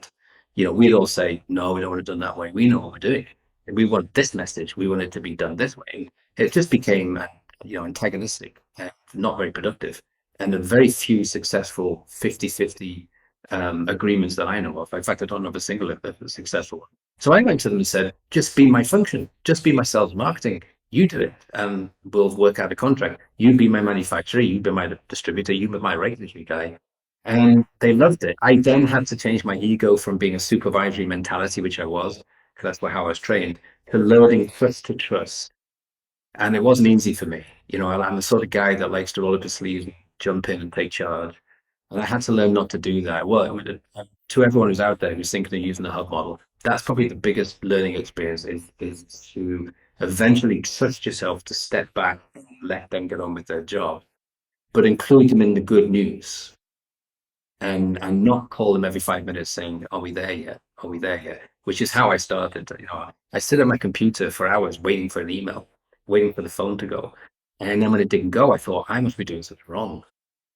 we'd all say, no, we don't want it done that way. We know what we're doing. We want this message. We want it to be done this way. It just became, antagonistic, not very productive. And a very few successful 50-50 agreements that I know of. In fact, I don't know of a single successful one. So I went to them and said, just be my function, just be my sales and marketing. You do it, and we'll work out a contract. You be my manufacturer, you be my distributor, you be my regulatory guy. And they loved it. I then had to change my ego from being a supervisory mentality, which I was, because that's how I was trained, to learning trust to trust. And it wasn't easy for me. I'm the sort of guy that likes to roll up his sleeves, jump in and take charge. And I had to learn not to do that. Well, to everyone who's out there who's thinking of using the hub model, that's probably the biggest learning experience is to eventually trust yourself to step back and let them get on with their job, but include them in the good news and not call them every 5 minutes saying, are we there yet? Are we there yet? Which is how I started. I sit at my computer for hours waiting for an email, waiting for the phone to go. And then when it didn't go, I thought, I must be doing something wrong.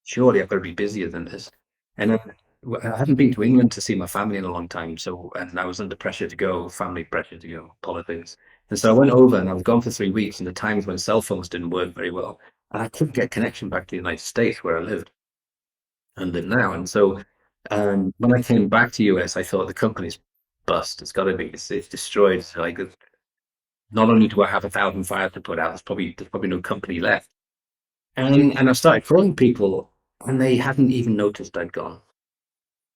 Surely I've got to be busier than this. And then I haven't been to England to see my family in a long time. And I was under pressure to go, family pressure to go, politics. And so I went over and I was gone for 3 weeks, and the times when cell phones didn't work very well. And I couldn't get connection back to the United States where I lived and live now. And so when I came back to US, I thought the company's bust. It's got to be. It's destroyed. So like, not only do I have 1,000 fires to put out, there's probably no company left. And I started calling people, and they hadn't even noticed I'd gone.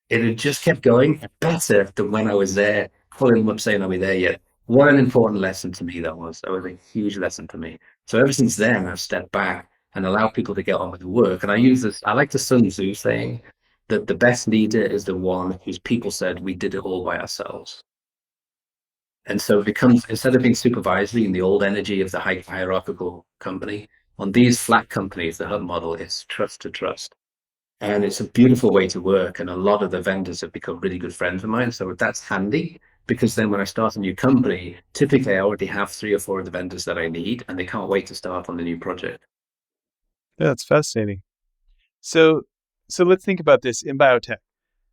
It had just kept going better than when I was there, calling them up saying, "Are we there yet?" What an important lesson to me that was. That was a huge lesson to me. So ever since then, I've stepped back and allowed people to get on with the work. And I use this. I like the Sun Tzu saying that the best leader is the one whose people said, "We did it all by ourselves." And so it becomes, instead of being supervisory in the old energy of the hierarchical company, on these flat companies, the hub model is trust to trust. And it's a beautiful way to work. And a lot of the vendors have become really good friends of mine. So that's handy, because then when I start a new company, typically I already have 3 or 4 of the vendors that I need, and they can't wait to start on the new project. Yeah, that's fascinating. So let's think about this in biotech.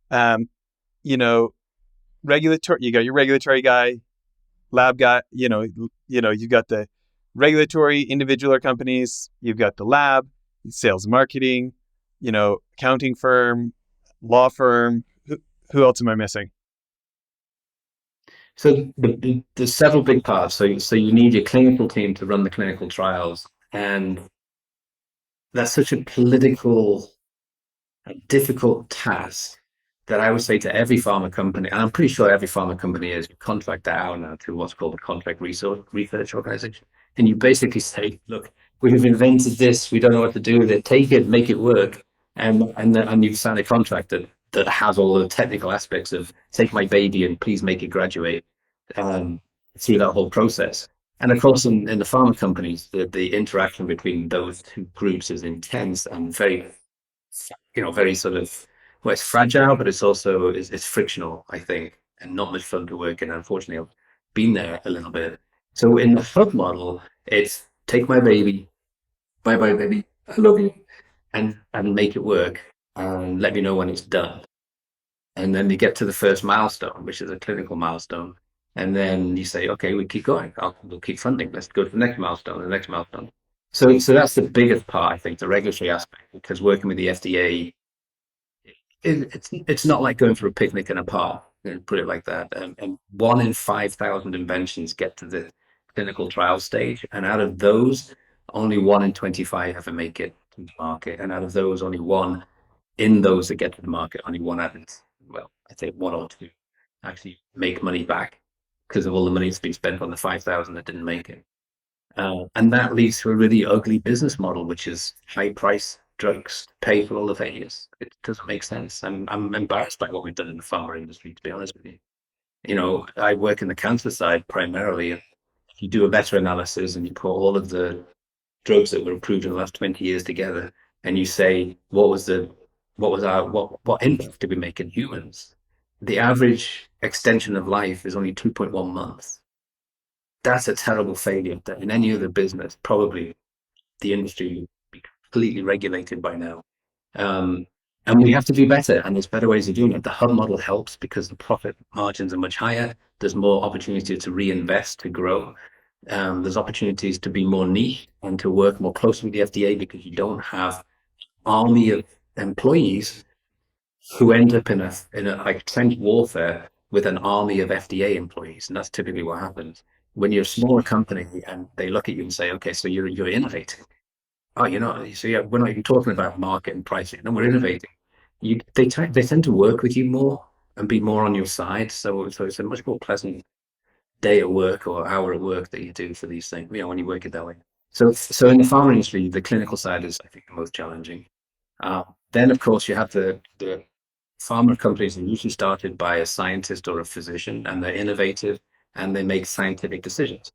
Um, you know, regulatory. You got your regulatory guy, lab guy. You've got the regulatory individual or companies. You've got the lab, sales, and marketing. Accounting firm, law firm. Who else am I missing? So there's several big parts. So you need your clinical team to run the clinical trials, and that's such a political, difficult task that I would say to every pharma company, and I'm pretty sure every pharma company is contract that out now to what's called a contract research organization. And you basically say, look, we've invented this, we don't know what to do with it, take it, make it work. And you've signed a contract that has all the technical aspects of take my baby and please make it graduate um, through that whole process. And of course, in the pharma companies, the interaction between those two groups is intense and very sort of, well, it's fragile, but it's frictional, I think, and not much fun to work in. Unfortunately, I've been there a little bit. So in the hub model, it's take my baby, bye bye baby, I love you, and make it work, and let me know when it's done. And then you get to the first milestone, which is a clinical milestone, and then you say, okay, we keep going. We'll keep funding. Let's go to the next milestone, the next milestone. So that's the biggest part, I think, the regulatory aspect, because working with the FDA, it's not like going for a picnic in a park, put it like that. And 1 in 5,000 inventions get to the clinical trial stage, and out of those, only 1 in 25 ever make it to the market, and out of those, only one in those that get to the market, only one out of, well, I think 1 or 2 actually make money back because of all the money that's been spent on the 5,000 that didn't make it. And that leads to a really ugly business model, which is high price drugs pay for all the failures. It doesn't make sense. I'm embarrassed by what we've done in the pharma industry, to be honest with you. I work in the cancer side primarily. And if you do a better analysis and you put all of the drugs that were approved in the last 20 years together, and you say, what impact did we make in humans? The average extension of life is only 2.1 months. That's a terrible failure that in any other business, probably the industry would be completely regulated by now. Um, and we have to do better, and there's better ways of doing it. The hub model helps because the profit margins are much higher. There's more opportunity to reinvest, to grow. There's opportunities to be more niche and to work more closely with the FDA because you don't have army of employees who end up in a like trench warfare with an army of FDA employees. And that's typically what happens. When you're a smaller company and they look at you and say, okay, so you're innovating. Oh, you're not. So yeah, we're not even talking about market and pricing. No, we're innovating. They tend to work with you more and be more on your side. So it's a much more pleasant day at work or hour at work that you do for these things. When you work it that way. So in the pharma industry, the clinical side is, I think, the most challenging. Then, of course, you have the pharma companies are usually started by a scientist or a physician, and they're innovative and they make scientific decisions.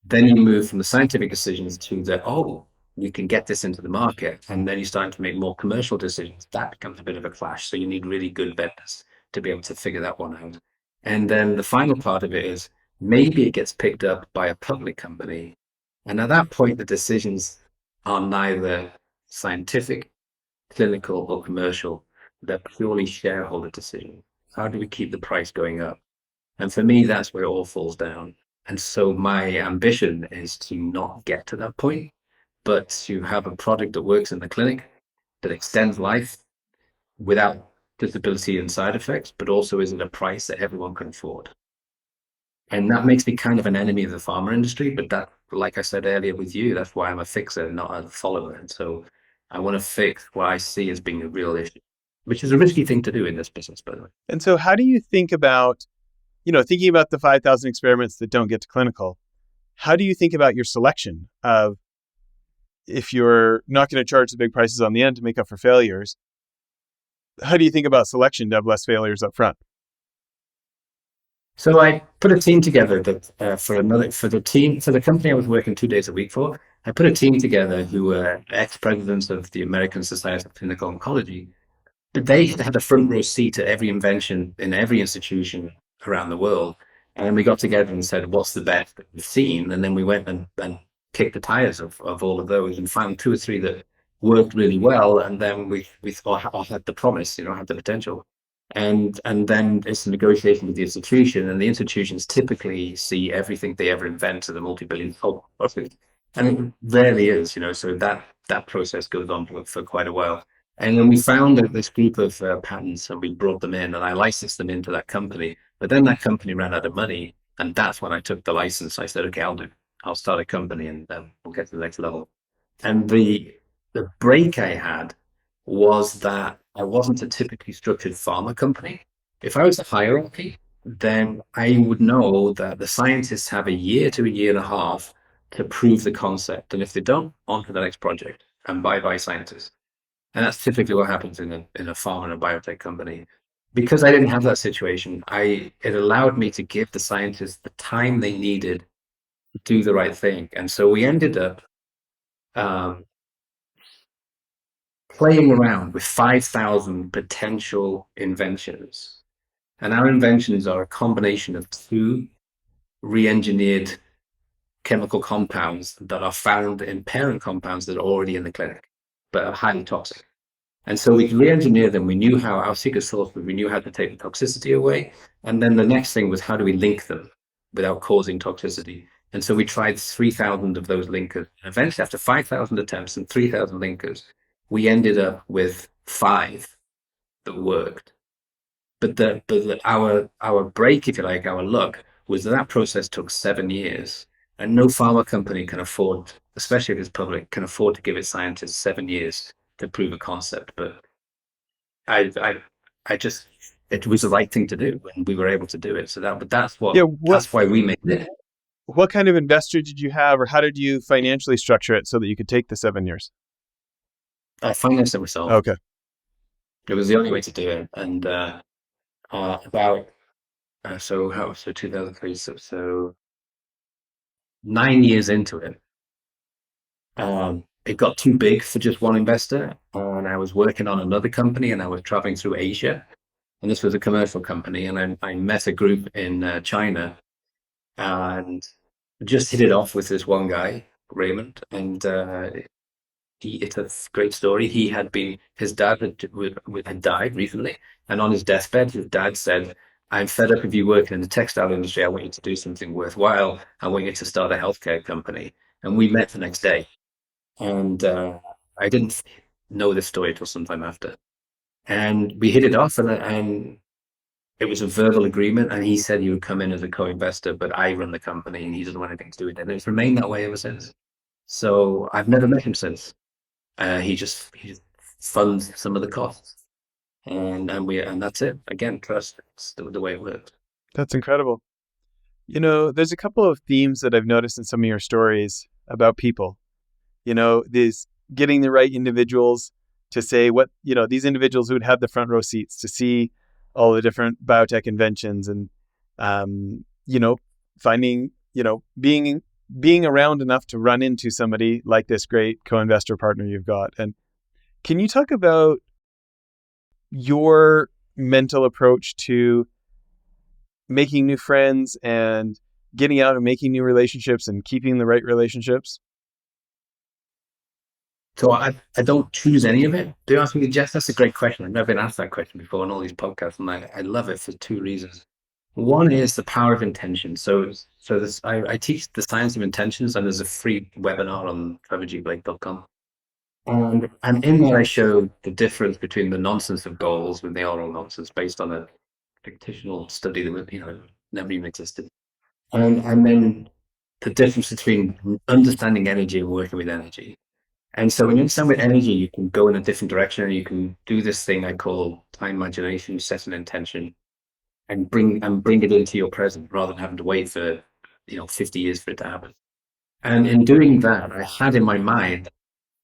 Then you move from the scientific decisions to you can get this into the market, and then you're starting to make more commercial decisions. That becomes a bit of a clash. So you need really good vendors to be able to figure that one out. And then the final part of it is maybe it gets picked up by a public company. And at that point, the decisions are neither scientific, clinical, or commercial. They're purely shareholder decisions. How do we keep the price going up? And for me, that's where it all falls down. And so my ambition is to not get to that point, but to have a product that works in the clinic, that extends life without disability and side effects, but also is at a price that everyone can afford. And that makes me kind of an enemy of the pharma industry. But that, like I said earlier with you, that's why I'm a fixer, not a follower. And so I want to fix what I see as being a real issue, which is a risky thing to do in this business, by the way. And so how do you think about, thinking about the 5,000 experiments that don't get to clinical, how do you think about your selection of, if you're not going to charge the big prices on the end to make up for failures, how do you think about selection to have less failures up front? So I put a team together that for the company I was working 2 days a week for. I put a team together who were ex-presidents of the American Society of Clinical Oncology. But they had a front row seat at every invention in every institution around the world. And we got together and said, what's the best that we've seen? And then we went and kicked the tires of all of those and found two or three that worked really well. And then we thought, had the promise, had the potential. And then it's a negotiation with the institution, and the institutions typically see everything they ever invent as a multi-billion dollar project. And it rarely is, so that process goes on for quite a while. And then we found this group of patents, and we brought them in, and I licensed them into that company. But then that company ran out of money, and that's when I took the license. I said, okay, I'll start a company, and we'll get to the next level. And the break I had was that I wasn't a typically structured pharma company. If I was a hierarchy, then I would know that the scientists have a year to a year and a half to prove the concept. And if they don't, on to the next project, and bye-bye scientists. And that's typically what happens in a pharma and a biotech company. Because I didn't have that situation, it allowed me to give the scientists the time they needed to do the right thing. And so we ended up um, playing around with 5,000 potential inventions. And our inventions are a combination of two re-engineered chemical compounds that are found in parent compounds that are already in the clinic, but are highly toxic. And so we re-engineered them. We knew how our secret sauce, we knew how to take the toxicity away. And then the next thing was, how do we link them without causing toxicity? And so we tried 3,000 of those linkers. And eventually, after 5,000 attempts and 3,000 linkers, we ended up with 5 that worked. But our break, if you like, our luck, was that process took 7 years. And no pharma company can afford, especially if it's public, can afford to give its scientists 7 years to prove a concept. But I just, it was the right thing to do, and we were able to do it. So Yeah, that's why we made it. what kind of investor did you have, or how did you financially structure it so that you could take the 7 years? I financed it myself. Okay. It was the only way to do it. And so 2003, so 9 years into it, it got too big for just one investor, and I was working on another company, and I was traveling through Asia, and this was a commercial company, and I met a group in China, and just hit it off with this one guy, Raymond, and it's a great story. His dad had died recently, and on his deathbed, his dad said, I'm fed up of you working in the textile industry. I want you to do something worthwhile. I want you to start a healthcare company. And we met the next day. And I didn't know this story until sometime after. And we hit it off, and it was a verbal agreement, and he said he would come in as a co-investor, but I run the company, and he doesn't want anything to do with it. And it's remained that way ever since. So I've never met him since. He just funds some of the costs, and that's it. Again, trust. It's the way it works. That's incredible. There's a couple of themes that I've noticed in some of your stories about people. These getting the right individuals to say what, these individuals who would have the front row seats to see all the different biotech inventions and, finding, being around enough to run into somebody like this great co-investor partner you've got. And can you talk about your mental approach to making new friends and getting out and making new relationships and keeping the right relationships? So I don't choose any of it. Do you ask me, Jess? That's a great question. I've never been asked that question before on all these podcasts, and I love it for two reasons. One is the power of intention. I teach the science of intentions, and there's a free webinar on trevorblake.com. And in that, I show the difference between the nonsense of goals, when they are all nonsense, based on a fictional study that never even existed, and then the difference between understanding energy and working with energy. And so when you understand with energy, you can go in a different direction, and you can do this thing I call time imagination, set an intention, and bring it into your present rather than having to wait for 50 years for it to happen. And in doing that, I had in my mind,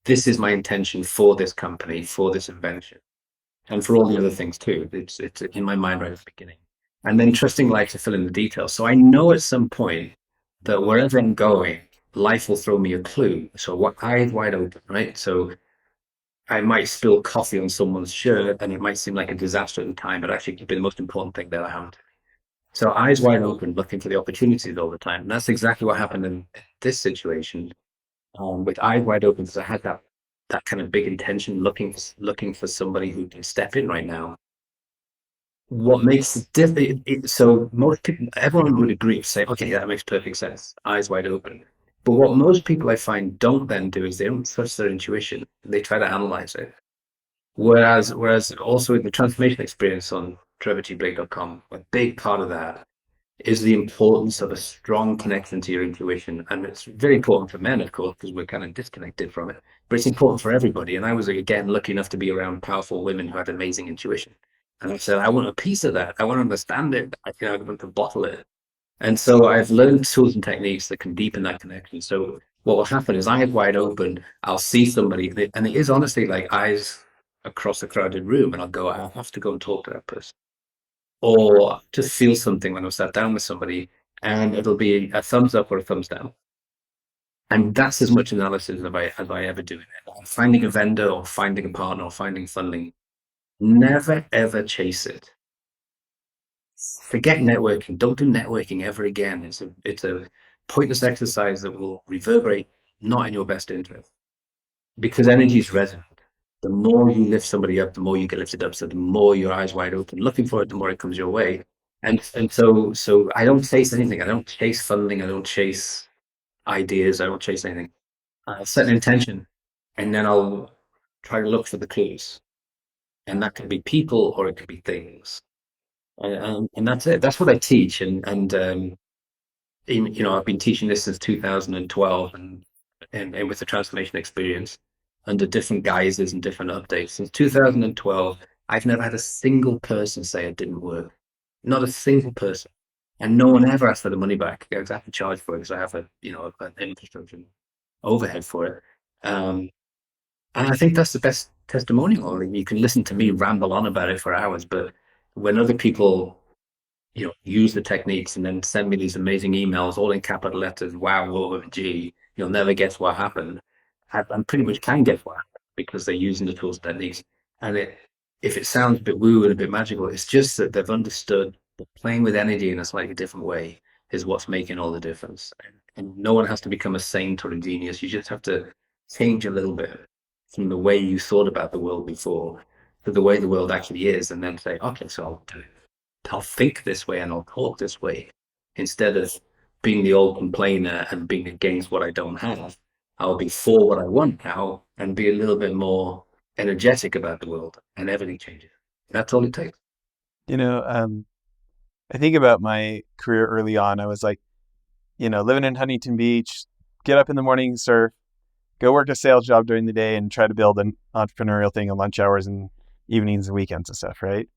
this is my intention for this company, for this invention, and for all the other things too. It's in my mind right at the beginning. And then trusting life to fill in the details. So I know at some point that wherever I'm going, life will throw me a clue. So what eyes wide open, right? So I might spill coffee on someone's shirt, and it might seem like a disaster at the time, but actually it could be the most important thing that I have. So eyes wide open, looking for the opportunities all the time. And that's exactly what happened in this situation. With eyes wide open, because I had that kind of big intention, looking for somebody who can step in right now. What makes it different? So most people, everyone would agree, say, okay, that makes perfect sense, eyes wide open. But what most people I find don't then do is they don't trust their intuition. They try to analyze it. Whereas also in the transformation experience on trevorblake.com, a big part of that is the importance of a strong connection to your intuition. And it's very important for men, of course, because we're kind of disconnected from it. But it's important for everybody. And I was, again, lucky enough to be around powerful women who had amazing intuition. And I said, I want a piece of that. I want to understand it. I want to bottle it. And so I've learned tools and techniques that can deepen that connection. So what will happen is eyes wide open, I'll see somebody, and it is honestly like eyes across a crowded room, and I'll go, I have to go and talk to that person. Or just feel something when I'm sat down with somebody, and it'll be a thumbs up or a thumbs down. And that's as much analysis as I ever do in it. Finding a vendor or finding a partner or finding funding, never ever chase it. Forget networking. Don't do networking ever again. It's a pointless exercise that will reverberate not in your best interest, because energy is resonant. The more you lift somebody up, the more you get lifted up. So the more your eyes wide open, looking for it, the more it comes your way. And so I don't chase anything. I don't chase funding. I don't chase ideas. I don't chase anything. I'll set an intention, and then I'll try to look for the clues. And that could be people, or it could be things. And that's it. That's what I teach. I've been teaching this since 2012, and with the transformation experience under different guises and different updates. Since 2012, I've never had a single person say it didn't work. Not a single person. And no one ever asked for the money back. I have to charge for it because I have an infrastructure overhead for it. And I think that's the best testimonial. You can listen to me ramble on about it for hours, but when other people use the techniques and then send me these amazing emails, all in capital letters, wow, OMG, you'll never guess what happened. I pretty much can guess what happened because they're using the tools and techniques. And if it sounds a bit woo and a bit magical, it's just that they've understood that playing with energy in a slightly different way is what's making all the difference. And no one has to become a saint or a genius. You just have to change a little bit from the way you thought about the world before to the way the world actually is, and then say, okay, so I'll do it. I'll think this way and I'll talk this way, instead of being the old complainer and being against what I don't have. I'll be for what I want now and be a little bit more energetic about the world, and everything changes. That's all it takes. You know, um, I think about my career early on. I was like, living in Huntington Beach, get up in the morning, surf, go work a sales job during the day, and try to build an entrepreneurial thing on lunch hours and evenings and weekends and stuff, right?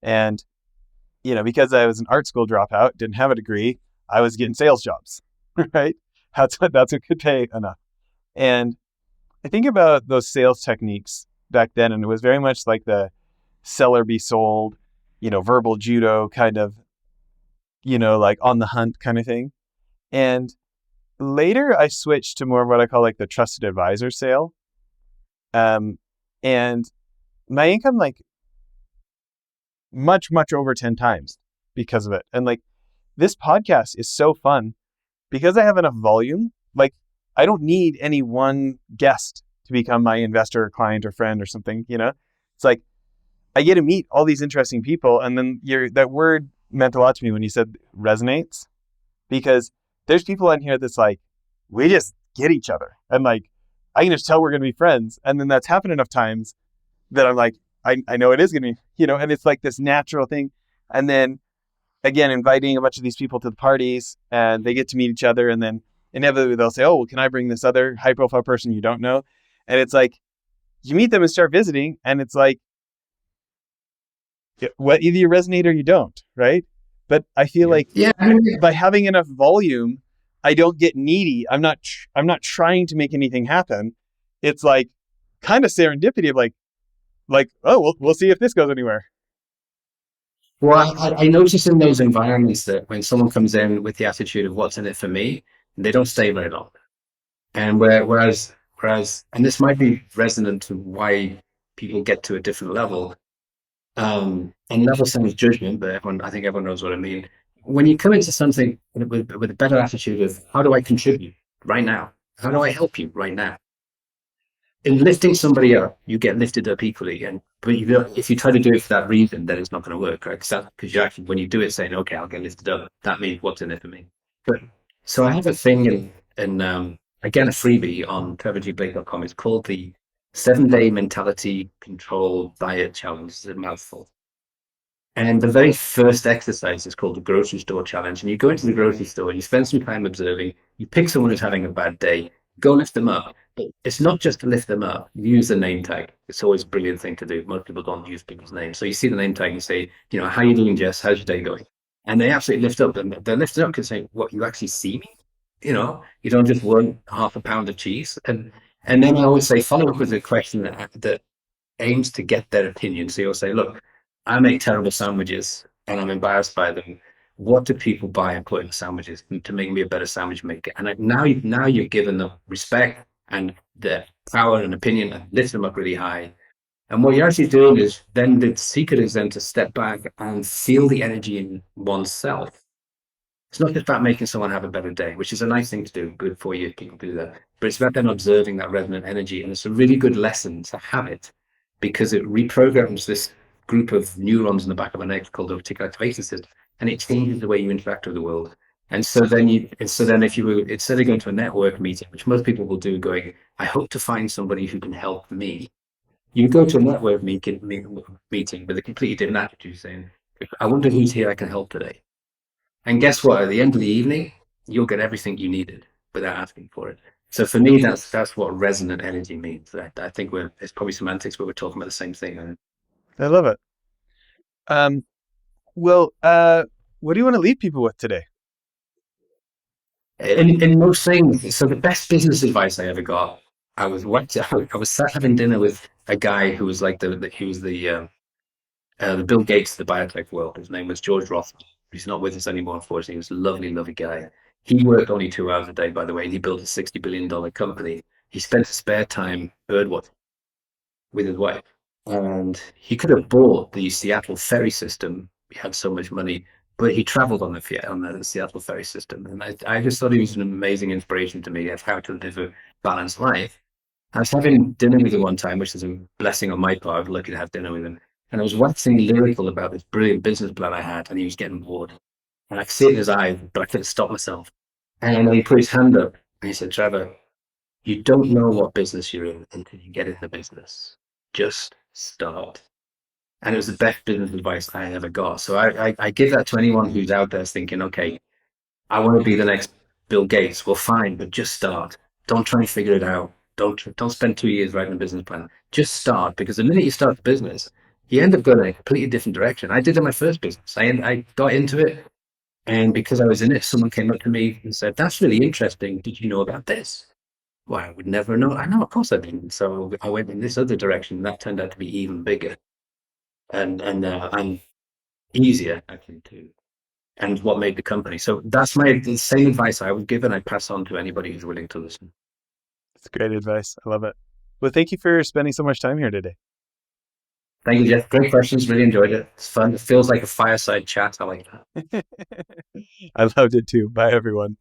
And because I was an art school dropout, didn't have a degree, I was getting sales jobs, right? That's what could pay enough. And I think about those sales techniques back then, and it was very much like the seller be sold, verbal judo kind of, like on the hunt kind of thing. And later I switched to more of what I call like the trusted advisor sale. Um, and my income like much, much over 10 times because of it. And like this podcast is so fun because I have enough volume. Like I don't need any one guest to become my investor or client or friend or something, It's like I get to meet all these interesting people. And then that word meant a lot to me when you said resonates, because there's people on here that's like, we just get each other. And like, I can just tell we're going to be friends. And then that's happened enough times that I'm like, I know it is going to be, and it's like this natural thing. And then again, inviting a bunch of these people to the parties and they get to meet each other. And then inevitably they'll say, oh, well, can I bring this other high profile person you don't know? And it's like, you meet them and start visiting. And it's like, what, either you resonate or you don't, right? But I feel like Yeah, by having enough volume, I don't get needy. I'm not trying to make anything happen. It's like kind of serendipity of like oh, we'll see if this goes anywhere. well, I notice in those environments that when someone comes in with the attitude of what's in it for me, they don't stay very long. And whereas, and this might be resonant to why people get to a different level. And level sounds judgment, but I think everyone knows what I mean. When you come into something with a better attitude of how do I contribute right now? How do I help you right now? In lifting somebody up, you get lifted up equally. And but if you try to do it for that reason, then it's not going to work, right? Because you actually, when you do it, saying, "Okay, I'll get lifted up," that means what's in it for me. But so I have a thing in again a freebie on trevorblake.com. It's called the 7 Day Mentality Control Diet Challenge. It's a mouthful. And the very first exercise is called the grocery store challenge. And you go into the grocery store and you spend some time observing. You pick someone who's having a bad day, go lift them up. But it's not just to lift them up. Use the name tag. It's always a brilliant thing to do. Most people don't use people's names. So you see the name tag and say, how you doing, Jess? How's your day going? And they absolutely lift up. And they're lifted up because say, what, you actually see me? You don't just want half a pound of cheese. And then I always say, follow up with a question that aims to get their opinion. So you'll say, look, I make terrible sandwiches and I'm embarrassed by them. What do people buy and put in sandwiches to make me a better sandwich maker? And now you're given them respect and the power and opinion and lift them up really high. And what you're actually doing is then the secret is then to step back and feel the energy in oneself. It's not just about making someone have a better day, which is a nice thing to do. Good for you, people do that. But it's about them observing that resonant energy. And it's a really good lesson to have it because it reprograms this group of neurons in the back of our neck called the reticular activation system. And it changes the way you interact with the world. And so then if you were, instead of going to a network meeting, which most people will do, going, I hope to find somebody who can help me. You go to a network meeting with a completely different attitude saying, I wonder who's here I can help today. And guess what? At the end of the evening, you'll get everything you needed without asking for it. So for me, that's what resonant energy means. I think it's probably semantics, but we're talking about the same thing. I love it. Um, well, what do you want to leave people with today? In most things, so the best business advice I ever got, I was sat having dinner with a guy who was like he was the Bill Gates of the biotech world. His name was George Roth. He's not with us anymore, unfortunately. He was a lovely, lovely guy. He worked only 2 hours a day, by the way, and he built a $60 billion company. He spent his spare time birdwatching with his wife. And he could have bought the Seattle ferry system. He had so much money, but he traveled on the Seattle ferry system. And I just thought he was an amazing inspiration to me of how to live a balanced life. I was having dinner with him one time, which is a blessing on my part. I was lucky to have dinner with him. And I was waxing lyrical about this brilliant business plan I had, and he was getting bored. And I could see it in his eyes, but I couldn't stop myself. And then he put his hand up and he said, Trevor, you don't know what business you're in until you get in the business. Just start. And it was the best business advice I ever got. So I give that to anyone who's out there thinking, okay, I want to be the next Bill Gates. Well, fine, but just start. Don't try and figure it out. Don't spend 2 years writing a business plan. Just start, because the minute you start the business, you end up going in a completely different direction. I did in my first business. I got into it, and because I was in it, someone came up to me and said, "That's really interesting. Did you know about this?" Well, I would never know. I know, of course I didn't. So I went in this other direction. That turned out to be even bigger and easier, actually, too. And what made the company. So that's the same advice I would give, and I pass on to anybody who's willing to listen. It's great advice. I love it. Well, thank you for spending so much time here today. Thank you, Jeff. Great questions. Really enjoyed it. It's fun. It feels like a fireside chat. I like that. I loved it too. Bye, everyone.